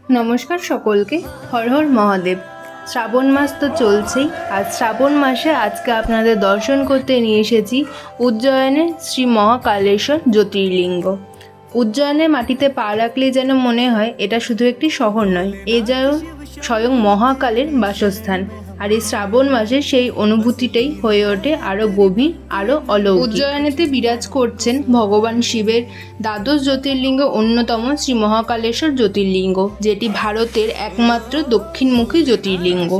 নমস্কার সকলকে। হর হর মহাদেব। শ্রাবণ মাস তো চলছেই, আর শ্রাবণ মাসে আজকে আপনাদের দর্শন করতে নিয়ে এসেছি উজ্জয়নের শ্রী মহাকালেশ্বর জ্যোতির্লিঙ্গ। উজ্জয়নের মাটিতে পা রাখলেই যেন মনে হয় এটা শুধু একটি শহর নয়, এ যেন স্বয়ং মহাকালের বাসস্থান। আর এই শ্রাবণ মাসে সেই অনুভূতিটাই হয়ে ওঠে আরও গভীর, আরও অলৌকিক। উজ্জয়নেতে বিরাজ করছেন ভগবান শিবের দ্বাদশ জ্যোতির্লিঙ্গ অন্যতম শ্রী মহাকালেশ্বর জ্যোতির্লিঙ্গ, যেটি ভারতের একমাত্র দক্ষিণমুখী জ্যোতির্লিঙ্গ।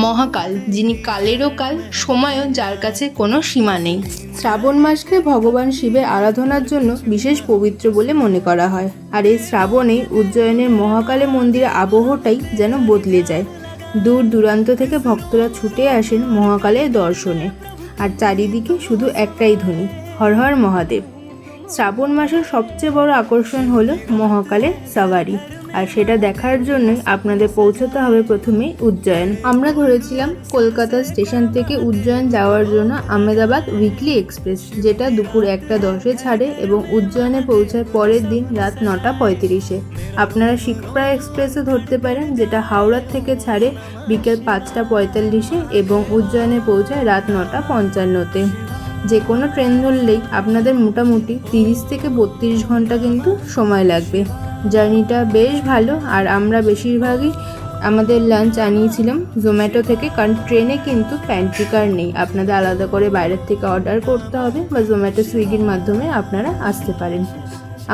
মহাকাল, যিনি কালেরও কাল, সময়ও যার কাছে কোনো সীমা নেই। শ্রাবণ মাসকে ভগবান শিবের আরাধনার জন্য বিশেষ পবিত্র বলে মনে করা হয়। আর এই শ্রাবণে উজ্জয়নের মহাকালে মন্দিরের আবহটাই যেন বদলে যায়। দূর দূরান্ত থেকে ভক্তরা ছুটে আসেন মহাকালের দর্শনে, আর চারিদিকে শুধু একটাই ধ্বনি, হর হর মহাদেব। শ্রাবণ মাসের সবচেয়ে বড় আকর্ষণ হলো মহাকালের সাওয়ারি, আর সেটা দেখার জন্যই আপনাদের পৌঁছতে হবে প্রথমেই উজ্জয়ন। আমরা ধরেছিলাম কলকাতা স্টেশন থেকে উজ্জয়ন যাওয়ার জন্য আহমেদাবাদ উইকলি এক্সপ্রেস, যেটা দুপুর 1:10 ছাড়ে এবং উজ্জয়নে পৌঁছায় পরের দিন রাত 9:35। আপনারা শিখপ্রা এক্সপ্রেসে ধরতে পারেন, যেটা হাওড়ার থেকে ছাড়ে বিকেল 5:45 এবং উজ্জয়নে পৌঁছায় রাত 9:55। যে কোনো ট্রেন ধরলেই আপনাদের মোটামুটি 30 থেকে 32 ঘন্টা কিন্তু সময় লাগবে। জার্নিটা বেশ ভালো, আর আমরা বেশিরভাগই আমাদের লাঞ্চ আনিয়েছিলাম জোম্যাটো থেকে, কারণ ট্রেনে কিন্তু প্যান্ট্রি কার নেই, আপনাদের আলাদা করে বাইরের থেকে অর্ডার করতে হবে বা জোম্যাটো সুইগির মাধ্যমে আপনারা আসতে পারেন।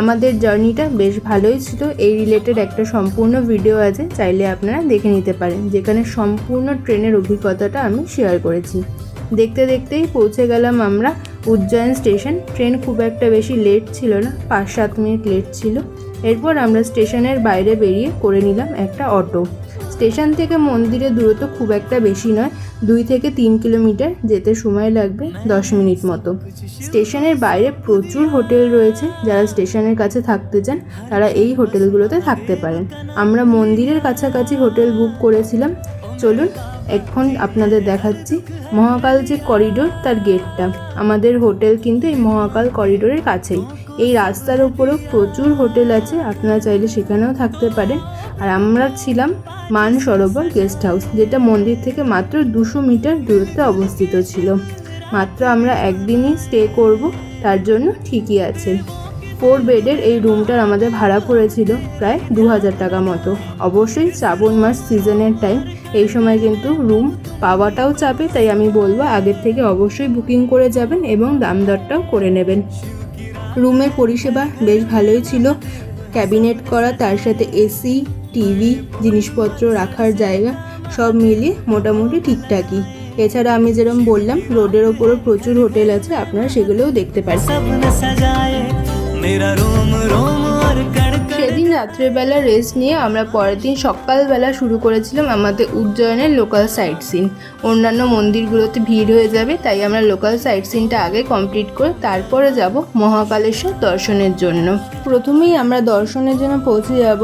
আমাদের জার্নিটা বেশ ভালোই ছিল। এই রিলেটেড একটা সম্পূর্ণ ভিডিও আছে, চাইলে আপনারা দেখে নিতে পারেন, যেখানে সম্পূর্ণ ট্রেনের অভিজ্ঞতাটা আমি শেয়ার করেছি। দেখতে দেখতেই পৌঁছে গেলাম আমরা উজ্জয়ন স্টেশন। ট্রেন খুব একটা বেশি লেট ছিল না, 5-7 মিনিট লেট ছিল। এরপর আমরা স্টেশনের বাইরে বেরিয়ে করে নিলাম একটা অটো। স্টেশন থেকে মন্দিরের দূরত্ব খুব একটা বেশি নয়, 2 থেকে 3 কিলোমিটার, যেতে সময় লাগবে 10 মিনিট মতো। স্টেশনের বাইরে প্রচুর হোটেল রয়েছে, যারা স্টেশনের কাছে থাকতে চান তারা এই হোটেলগুলোতে থাকতে পারেন। আমরা মন্দিরের কাছাকাছি হোটেল বুক করেছিলাম। চলুন এখন আপনাদের দেখাচ্ছি মহাকাল যে করিডোর, তার গেটটা। আমাদের হোটেল কিন্তু এই মহাকাল করিডোরের কাছেই। এই রাস্তার উপরেও প্রচুর হোটেল আছে, আপনারা চাইলে সেখানেও থাকতে পারেন। আর আমরা ছিলাম মানসরোবর গেস্ট হাউস, যেটা মন্দির থেকে মাত্র 200 মিটার দূরত্বে অবস্থিত ছিল। মাত্র আমরা একদিনই স্টে করব, তার জন্য ঠিকই আছে। 4 বেডের এই রুমটার আমাদের ভাড়া পড়েছিল প্রায় 2000 টাকা মতো। অবশ্যই শ্রাবণ মাস সিজনের টাইম, এই সময় কিন্তু রুম পাওয়াটাও চাপে, তাই আমি বলবো আগের থেকে অবশ্যই বুকিং করে যাবেন এবং দাম দরটাও করে নেবেন। রুমের পরিষেবা বেশ ভালোই ছিল, ক্যাবিনেট করা, তার সাথে এসি, টিভি, জিনিসপত্র রাখার জায়গা সব মিলিয়ে মোটামুটি ঠিকঠাকই। এছাড়া আমি যেরকম বললাম, রোডের ওপরও প্রচুর হোটেল আছে, আপনারা সেগুলোও দেখতে পারেন। সেদিন রাত্রেবেলা রেস্ট নিয়ে আমরা পরের দিন সকালবেলা শুরু করেছিলাম আমাদের উজ্জয়নের লোকাল সাইট সিন। অন্যান্য মন্দিরগুলোতে ভিড় হয়ে যাবে, তাই আমরা লোকাল সাইট সিনটা আগে কমপ্লিট করে তারপরে যাব মহাকালেশ্বর দর্শনের জন্য। প্রথমেই আমরা দর্শনের জন্য পৌঁছে যাব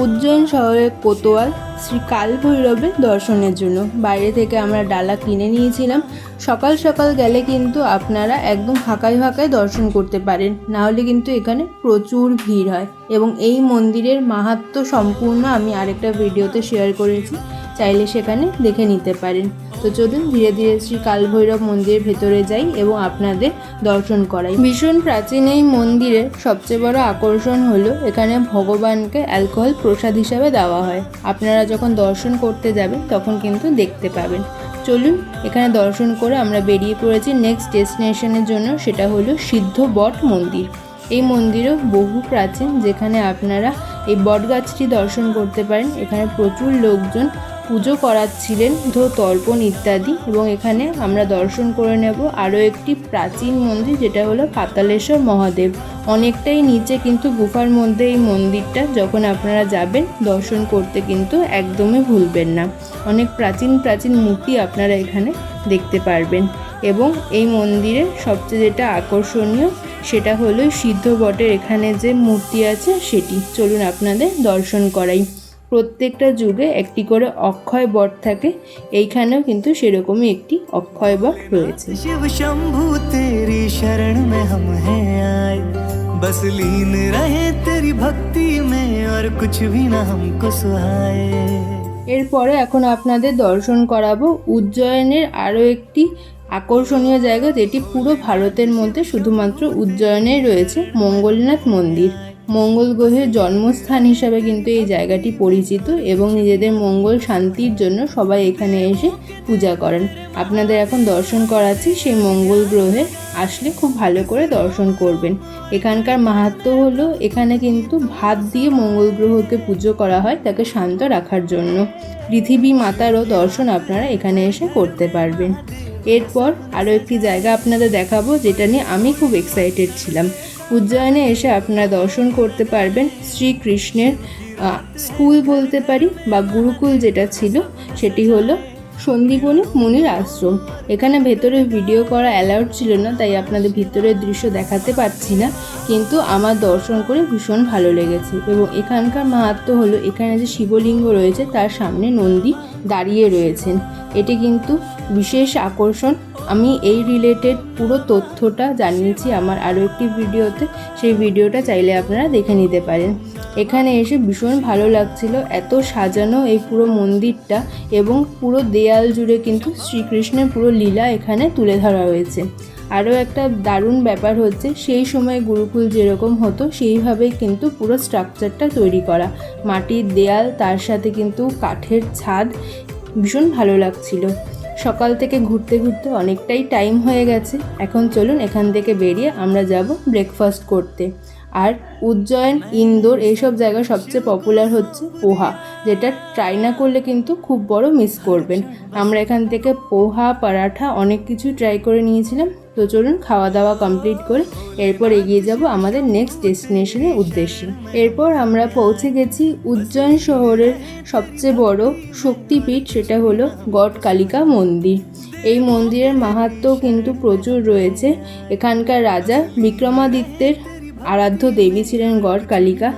উজ্জয়ন শহরের কোতোয়াল শ্রী কাল ভৈরবের দর্শনের জন্য। বাইরে থেকে আমরা ডালা কিনে নিয়েছিলাম। সকাল সকাল গেলে কিন্তু আপনারা একদম ফাঁকায় ফাঁকায় দর্শন করতে পারেন, না হলে কিন্তু এখানে প্রচুর ভিড় হয়। এবং এই মন্দিরের মাহাত্ম্য সম্পূর্ণ আমি আরেকটা ভিডিওতে শেয়ার করেছি, চাইলে সেখানে দেখে নিতে পারেন। তো চলুন ধীরে ধীরে শ্রী কালভৈরব মন্দিরের ভেতরে যাই এবং আপনাদের দর্শন করাই। ভীষণ প্রাচীন এই মন্দিরের সবচেয়ে বড় আকর্ষণ হলো এখানে ভগবানকে অ্যালকোহল প্রসাদ হিসাবে দেওয়া হয়। আপনারা যখন দর্শন করতে যাবেন তখন কিন্তু দেখতে পাবেন। চলুন এখানে দর্শন করে আমরা বেরিয়ে পড়েছি নেক্সট ডেস্টিনেশনের জন্য, সেটা হলো সিদ্ধ বট মন্দির। এই মন্দিরও বহু প্রাচীন, যেখানে আপনারা এই বট গাছটি দর্শন করতে পারেন। এখানে প্রচুর লোকজন পুজো করাচ্ছিলেন, তর্পণ ইত্যাদি। এবং এখানে আমরা দর্শন করে নেব আরও একটি প্রাচীন মন্দির, যেটা হলো পাতালেশ্বর মহাদেব। অনেকটাই নিচে কিন্তু গুফার মধ্যে এই মন্দিরটা। যখন আপনারা যাবেন দর্শন করতে কিন্তু একদমই ভুলবেন না। অনেক প্রাচীন প্রাচীন মূর্তি আপনারা এখানে দেখতে পারবেন। এবং এই মন্দিরের সবচেয়ে যেটা আকর্ষণীয় সেটা হলো সিদ্ধ বটের এখানে যে মূর্তি আছে সেটি। চলুন আপনাদের দর্শন করাই। প্রত্যেকটা যুগে একটি করে অক্ষয় বট থাকে, এইখানেও কিন্তু সেরকমই একটি অক্ষয় বট রয়েছে। শিব শম্ভু তেরি শরণ মে হাম হ্যায়, बस लीन रहे तेरी भक्ति में और कुछ भी ना हमको सुहाए। এরপরে এখন আপনাদের দর্শন করাবো উজ্জয়নের আরও একটি আকর্ষণীয় জায়গা, যেটি পুরো ভারতের মধ্যে শুধুমাত্র উজ্জয়নেই রয়েছে, মঙ্গলনাথ মন্দির। মঙ্গল গ্রহের জন্মস্থান হিসাবে কিন্তু এই জায়গাটি পরিচিত এবং নিজেদের মঙ্গল শান্তির জন্য সবাই এখানে এসে পূজা করেন। আপনাদের এখন দর্শন করাচ্ছি সেই মঙ্গল গ্রহে, আসলে খুব ভালো করে দর্শন করবেন। এখানকার মাহাত্ম্য হলো এখানে কিন্তু ভাত দিয়ে মঙ্গল গ্রহকে পুজো করা হয় তাকে শান্ত রাখার জন্য। পৃথিবী মাতারও দর্শন আপনারা এখানে এসে করতে পারবেন। এরপর আরও একটি জায়গা আপনাদের দেখাবো, যেটা নিয়ে আমি খুব এক্সাইটেড ছিলাম। উজ্জয়নে এসে আপনারা দর্শন করতে পারবেন শ্রীকৃষ্ণের স্কুল বলতে পারি বা গুরুকুল যেটা ছিল, সেটি হলো সন্দীপনী মুনির আশ্রম। এখানে ভেতরে ভিডিও করা অ্যালাউড ছিল না, তাই আপনাদের ভিতরের দৃশ্য দেখাতে পারছি না, কিন্তু আমার দর্শন করে ভীষণ ভালো লেগেছে। এবং এখানকার মাহাত্ম্য হলো এখানে যে শিবলিঙ্গ রয়েছে তার সামনে নন্দী দাঁড়িয়ে রয়েছেন, এটি কিন্তু বিশেষ আকর্ষণ। আমি এই রিলেটেড পুরো তথ্যটা জানিয়েছি আমার আরও একটি ভিডিওতে, সেই ভিডিওটা চাইলে আপনারা দেখে নিতে পারেন। এখানে এসে ভীষণ ভালো লাগছিল, এত সাজানো এই পুরো মন্দিরটা এবং পুরো দেয়াল জুড়ে কিন্তু শ্রীকৃষ্ণের পুরো লীলা এখানে তুলে ধরা হয়েছে। আরও একটা দারুণ ব্যাপার হচ্ছে সেই সময় গুরুকুল যেরকম হতো সেইভাবেই কিন্তু পুরো স্ট্রাকচারটা তৈরি করা, মাটির দেয়াল তার সাথে কিন্তু কাঠের ছাদ, ভীষণ ভালো লাগছিল। সকাল থেকে ঘুরতে ঘুরতে অনেকটাই টাইম হয়ে গেছে, এখন চলুন এখান থেকে বেরিয়ে আমরা যাব ব্রেকফাস্ট করতে। আর উজ্জয়ন, ইন্দোর এইসব জায়গা সবচেয়ে পপুলার হচ্ছে পোহা, যেটা ট্রাই না করলে কিন্তু খুব বড় মিস করবেন। আমরা এখান থেকে পোহা, পরাঠা অনেক কিছু ট্রাই করে নিয়েছিলাম। তো চলুন খাওয়া দাওয়া কমপ্লিট করে এরপর এগিয়ে যাব আমাদের নেক্সট ডেস্টিনেশনের উদ্দেশ্যে। এরপর আমরা পৌঁছে গেছি উজ্জয়ন শহরের সবচেয়ে বড় শক্তিপীঠ, সেটা হলো গড় কালিকা মন্দির। এই মন্দিরের মাহাত্ম্য কিন্তু প্রচুর রয়েছে। এখানকার রাজা বিক্রমাদিত্যের আরাধ্য দেবী ছিলেন গড় কালিকা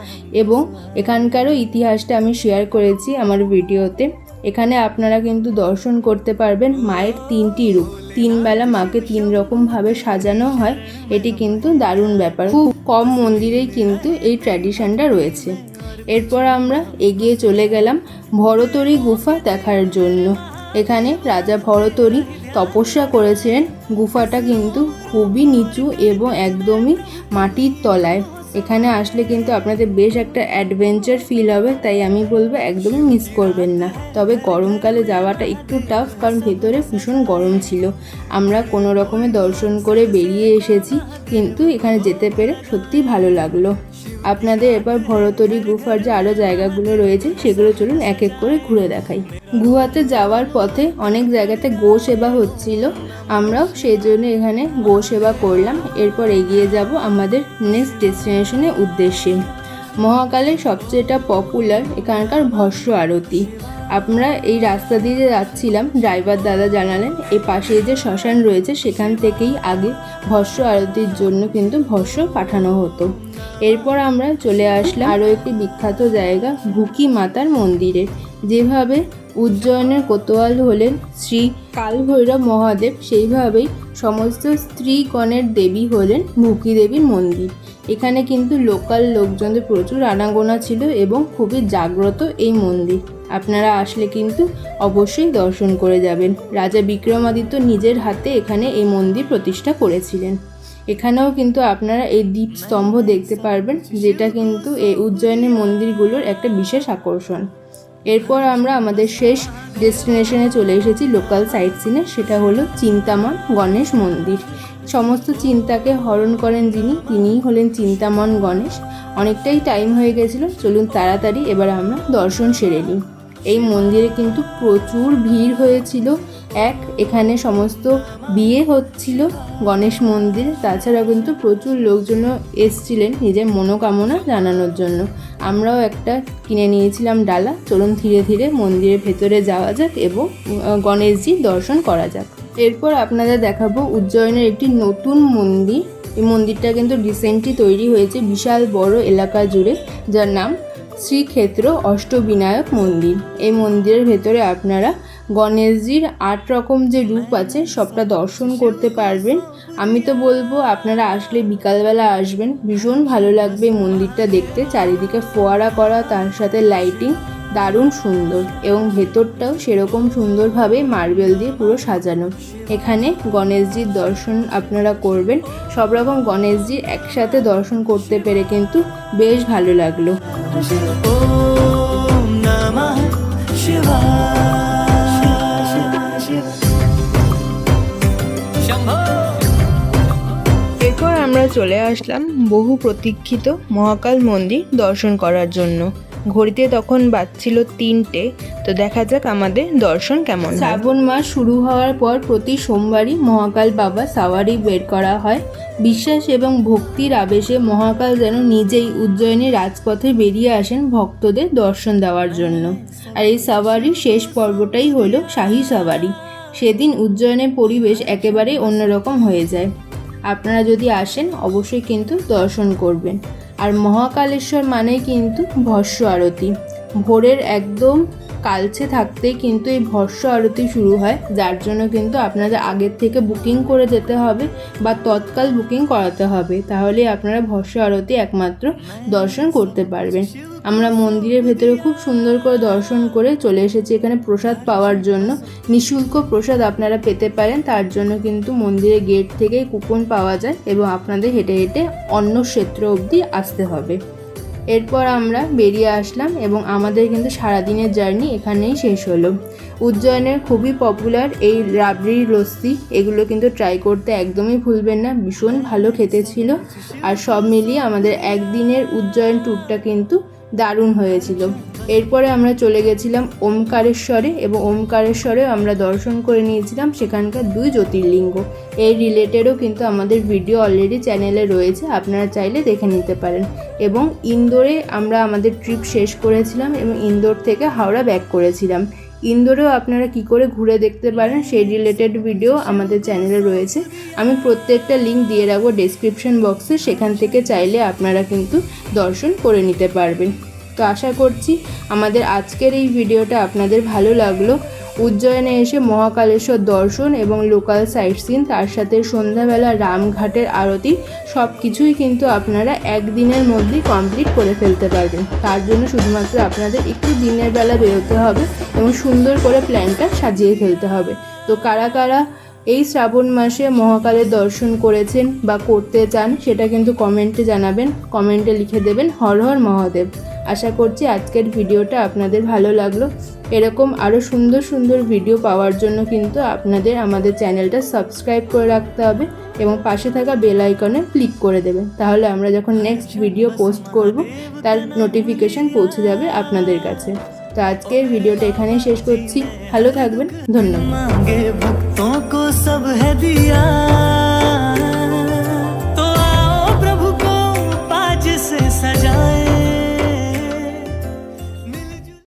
এবং এখানকারও ইতিহাসটা আমি শেয়ার করেছি আমার ভিডিওতে। এখানে আপনারা কিন্তু দর্শন করতে পারবেন মায়ের 3টি রূপ, 3 বেলা মাকে 3 রকমভাবে সাজানো হয়, এটি কিন্তু দারুণ ব্যাপার। খুব কম মন্দিরেই কিন্তু এই ট্র্যাডিশনটা রয়েছে। এরপর আমরা এগিয়ে চলে গেলাম ভরতরি গুফা দেখার জন্য। এখানে রাজা ভরতরি তপস্যা করেছিলেন। গুফাটা কিন্তু খুবই নিচু এবং একদমই মাটির তলায়। এখানে আসলে কিন্তু আপনাদের বেশ একটা অ্যাডভেঞ্চার ফিল হবে, তাই আমি বলবো একদমই মিস করবেন না। তবে গরমকালে যাওয়াটা একটু টাফ, কারণ ভেতরে ভীষণ গরম ছিল। আমরা কোনো রকমে দর্শন করে বেরিয়ে এসেছি, কিন্তু এখানে যেতে পেরে সত্যিই ভালো লাগলো। আপনাদের এবার ভরতরি গুফার যে আরও জায়গাগুলো রয়েছে সেগুলো চলুন এক এক করে ঘুরে দেখাই। গুহাতে যাওয়ার পথে অনেক জায়গাতে গো সেবা হচ্ছিল, আমরাও সেই জন্য এখানে গো সেবা করলাম। এরপর এগিয়ে যাব আমাদের নেক্সট ডেস্টিনেশনের উদ্দেশ্যে। মহাকালের সবচেয়েটা পপুলার এখানকার ভস্য আরতি। আমরা এই রাস্তা দিয়ে যাচ্ছিলাম, ড্রাইভার দাদা জানালেন এই পাশে যে শ্মশান রয়েছে সেখান থেকেই আগে ভস্য আরতির জন্য কিন্তু ভস্য পাঠানো হতো। এরপর আমরা চলে আসলাম আরও একটি বিখ্যাত জায়গা ভুকি মাতার মন্দিরে। যেভাবে উজ্জয়নের কোতোয়াল হলেন শ্রী কালভৈরব মহাদেব, সেইভাবেই সমস্ত স্ত্রীগণের দেবী হলেন ভুকি দেবীর মন্দির। এখানে কিন্তু লোকাল লোকজনদের প্রচুর আনাগোনা ছিল এবং খুবই জাগ্রত এই মন্দির। আপনারা আসলে কিন্তু অবশ্যই দর্শন করে যাবেন। রাজা বিক্রমাদিত্য নিজের হাতে এখানে এই মন্দির প্রতিষ্ঠা করেছিলেন। এখানেও কিন্তু আপনারা এই দীপস্তম্ভ দেখতে পারবেন, যেটা কিন্তু এই উজ্জয়নের মন্দিরগুলোর একটা বিশেষ আকর্ষণ। এরপর আমরা আমাদের শেষ ডেস্টিনেশনে চলে এসেছি লোকাল সাইট সিনে, সেটা হলো চিন্তামন গণেশ মন্দির। সমস্ত চিন্তাকে হরণ করেন যিনি, তিনিই হলেন চিন্তামন গণেশ। অনেকটাই টাইম হয়ে গেছিলো, চলুন তাড়াতাড়ি এবার আমরা দর্শন সেরে নিই। এই মন্দিরে কিন্তু প্রচুর ভিড় হয়েছিল। এখানে সমস্ত বিয়ে হচ্ছিল গণেশ মন্দিরে, তাছাড়া কিন্তু প্রচুর লোকজনও এসছিলেন নিজের মনোকামনা জানানোর জন্য। আমরাও একটা কিনে নিয়েছিলাম ডালা। চলুন ধীরে ধীরে মন্দিরের ভেতরে যাওয়া যাক এবং গণেশজির দর্শন করা যাক। এরপর আপনাদের দেখাবো উজ্জয়নের একটি নতুন মন্দির। এই মন্দিরটা কিন্তু রিসেন্টলি তৈরি হয়েছে বিশাল বড় এলাকা জুড়ে, যার নাম শ্রীক্ষেত্র অষ্টবিনায়ক মন্দির। এই মন্দিরের ভেতরে আপনারা গণেশজির 8 রকম যে রূপ আছে সবটা দর্শন করতে পারবেন। আমি তো বলবো আপনারা আসলে বিকালবেলা আসবেন, ভীষণ ভালো লাগবে মন্দিরটা দেখতে। চারিদিকে ফোয়ারা করা, তার সাথে লাইটিং দারুণ সুন্দর, এবং ভেতরটাও সেরকম সুন্দরভাবে মার্বেল দিয়ে পুরো সাজানো। এখানে গণেশজির দর্শন আপনারা করবেন। সব রকম গণেশজির একসাথে দর্শন করতে পেরে কিন্তু বেশ ভালো লাগলো। ओम नमः शिवाय शंभो। এরপর আমরা চলে আসলাম বহু প্রতীক্ষিত মহাকাল মন্দির দর্শন করার জন্য। ঘড়িতে তখন বাজছিল 3টে। তো দেখা যাক আমাদের দর্শন কেমন হয়। শ্রাবণ মাস শুরু হওয়ার পর প্রতি সোমবারই মহাকাল বাবা সাওয়ারি বের করা হয়। বিশ্বাস এবং ভক্তির আবেশে মহাকাল যেন নিজেই উজ্জয়িনী রাজপথে বেরিয়ে আসেন ভক্তদের দর্শন দেওয়ার জন্য। আর এই সাওয়ারির শেষ পর্বটাই হলো শাহী সাওয়ারি। সেদিন উজ্জয়িনের পরিবেশ একেবারেই অন্যরকম হয়ে যায়। আপনারা যদি আসেন অবশ্যই কিন্তু দর্শন করবেন। আর মহাকালেশ্বর মানেই কিন্তু ভস্য আরতি। ভোরের একদম কালচে থাকতেই কিন্তু এই ভস্য আরতি শুরু হয়, যার জন্য কিন্তু আপনাদের আগের থেকে বুকিং করে যেতে হবে বা তৎকাল বুকিং করাতে হবে, তাহলে আপনারা ভস্য আরতি একমাত্র দর্শন করতে পারবেন। আমরা মন্দিরের ভেতরে খুব সুন্দর করে দর্শন করে চলে এসেছি এখানে প্রসাদ পাওয়ার জন্য। নিঃশুল্ক প্রসাদ আপনারা পেতে পারেন, তার জন্য কিন্তু মন্দিরের গেট থেকে কুপন পাওয়া যায় এবং আপনাদের হেঁটে হেঁটে অন্য ক্ষেত্র অবধি আসতে হবে। এরপর আমরা বেরিয়ে আসলাম এবং আমাদের কিন্তু সারাদিনের জার্নি এখানেই শেষ হলো। উজ্জয়নের খুবই পপুলার এই রাবড়ি লস্যি, এগুলো কিন্তু ট্রাই করতে একদমই ভুলবেন না, ভীষণ ভালো খেতে ছিল। আর সব মিলিয়ে আমাদের একদিনের উজ্জয়ন ট্যুরটা কিন্তু দারুণ হয়েছিল। এরপরে আমরা চলে গেছিলাম ওমকারেশ্বরে এবং ওমকারেশ্বরেও আমরা দর্শন করে নিয়েছিলাম সেখানকার 2 জ্যোতির্লিঙ্গ। এই রিলেটেডও কিন্তু আমাদের ভিডিও অলরেডি চ্যানেলে রয়েছে, আপনারা চাইলে দেখে নিতে পারেন। এবং ইন্দোরে আমরা আমাদের ট্রিপ শেষ করেছিলাম এবং ইন্দোর থেকে হাওড়া ব্যাক করেছিলাম। ইন্দোরেও আপনারা কি করে ঘুরে দেখতে পারেন সেই রিলেটেড ভিডিও আমাদের চ্যানেলে রয়েছে। আমি প্রত্যেকটা লিঙ্ক দিয়ে রাখবো ডেসক্রিপশন বক্সে, সেখান থেকে চাইলে আপনারা কিন্তু দর্শন করে নিতে পারবেন। তো আশা করছি আমাদের আজকের এই ভিডিওটা আপনাদের ভালো লাগলো। উজ্জয়নে এসে মহাকালেশ্বর দর্শন এবং লোকাল সাইট সিন, তার সাথে সন্ধ্যাবেলা রামঘাটের আরতি, সব কিছুই কিন্তু আপনারা একদিনের মধ্যেই কমপ্লিট করে ফেলতে পারবেন। তার জন্য শুধুমাত্র আপনাদের একটু দিনের বেলা বেরোতে হবে এবং সুন্দর করে প্ল্যানটা সাজিয়ে ফেলতে হবে। তো কারা কারা এই শ্রাবণ মাসে মহাকালের দর্শন করেছেন বা করতে চান সেটা কিন্তু কমেন্টে জানাবেন, কমেন্টে লিখে দেবেন হর হর মহাদেব। আশা করছি আজকের ভিডিওটা আপনাদের ভালো লাগলো। এরকম আরও সুন্দর সুন্দর ভিডিও পাওয়ার জন্য কিন্তু আপনাদের আমাদের চ্যানেলটা সাবস্ক্রাইব করে রাখতে হবে এবং পাশে থাকা বেল আইকনে ক্লিক করে দেবেন, তাহলে আমরা যখন নেক্সট ভিডিও পোস্ট করব তার নোটিফিকেশান পৌঁছে যাবে আপনাদের কাছে। তো আজকের ভিডিওটা এখানেই শেষ করছি। ভালো থাকবেন, ধন্যবাদ। मांगे भक्तों को सब है दिया।